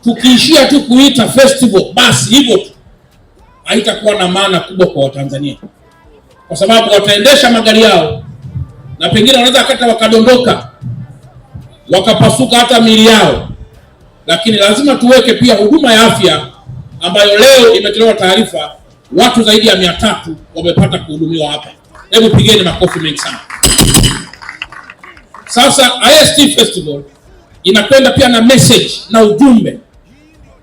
tukiishia tu kuita festival basi hivyo tu, haitakuwa na maana kubwa kwa Watanzania, kwa sababu wataendesha magari yao na pengine wanaweza hata wakadondoka wakapasuka hata miili yao, lakini lazima tuweke pia huduma ya afya ambayo leo imetolewa taarifa watu zaidi ya 300 wamepata kuhudumiwa hapa. Hebu pigeni makofi mengi sana. Sasa IST Festival inakwenda pia na message na ujumbe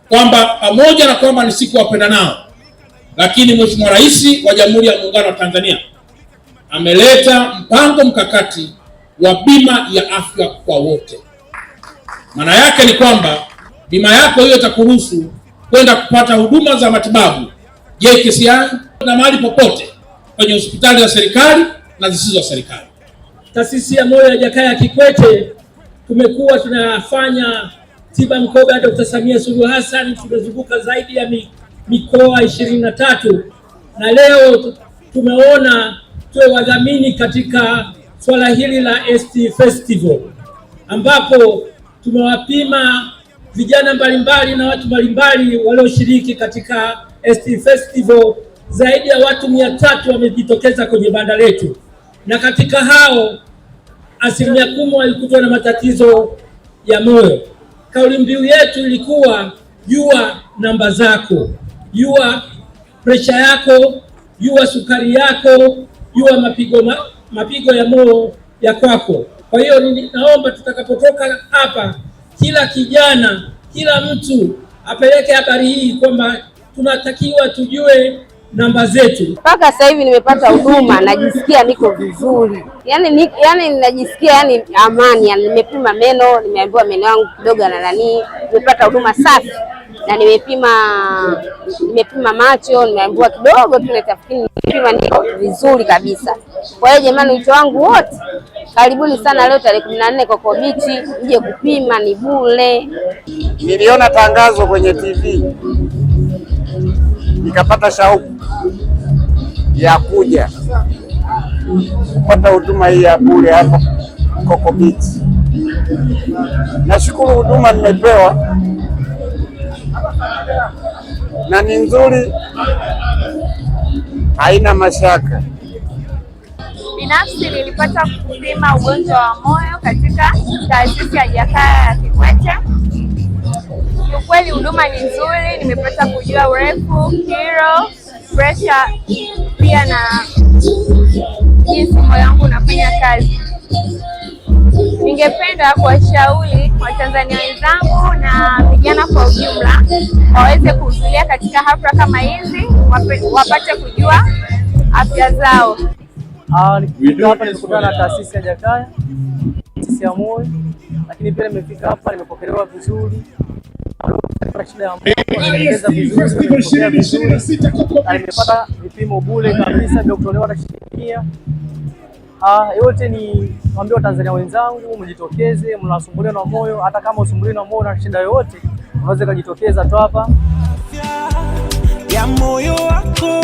kwamba pamoja na kwamba ni siku wapenda nao, lakini Mheshimiwa Rais wa Jamhuri ya Muungano wa Tanzania ameleta mpango mkakati wa bima ya afya kwa wote. Maana yake ni kwamba bima yako hiyo itakuruhusu kwenda kupata huduma za matibabu JKCI na mahali popote kwenye hospitali za serikali na zisizo za serikali. Taasisi ya Moyo ya Jakaya Kikwete tumekuwa tunafanya tiba mkoba ya Dr. Samia Suluhu Hassan. Tumezunguka zaidi ya mikoa 23 na leo tumeona tuwe wadhamini katika swala hili la ST Festival, ambapo tumewapima vijana mbalimbali na watu mbalimbali walioshiriki katika ST Festival. Zaidi ya watu 300 wamejitokeza kwenye banda letu, na katika hao 10% walikutwa na matatizo ya moyo. Kauli mbiu yetu ilikuwa jua namba zako, jua presha yako, jua sukari yako, jua mapigo ya moyo ya kwako. Kwa hiyo naomba tutakapotoka hapa, kila kijana, kila mtu apeleke habari hii kwamba tunatakiwa tujue namba zetu. Mpaka sasa hivi nimepata huduma, najisikia niko vizuri. Yani najisikia amani. Nimepima meno, nimeambiwa meno yangu kidogo na nani, nimepata huduma safi. Na nimepima macho, nimeambiwa kidogo tu nitafikiri nimepima niko vizuri kabisa. Kwa hiyo jamani, wito wangu wote, karibuni sana leo tarehe 14 Coco Beach, mje kupima, ni bure. Niliona tangazo kwenye TV nikapata shauku ya kuja kupata huduma hii ya bure hapa Coco Beach. Nashukuru huduma nimepewa na ni nzuri, haina mashaka. Binafsi nilipata kupima ugonjwa wa moyo katika taasisi ya Jakaya Kikwete. Kweli huduma ni nzuri, nimepata kujua urefu, kilo, pressure, pia na jinsi moyo wangu unafanya kazi. Ningependa kuwashauri Watanzania wenzangu na vijana kwa ujumla waweze kuhudhuria katika hafla kama hizi, wapate kujua afya zao. Hapa nilikutana na taasisi ya Jakaya, taasisi ya moyo, lakini pia nimefika hapa nimepokelewa vizuri. Nimepata vipimo bure kabisa vya kutolewa na shilingi. Yote ni mwambie Watanzania wenzangu mjitokeze, mnasumbuliwa na moyo. Hata kama usumbuliwi na moyo na shida yoyote, unaweza kujitokeza tu hapa. Ya moyo wako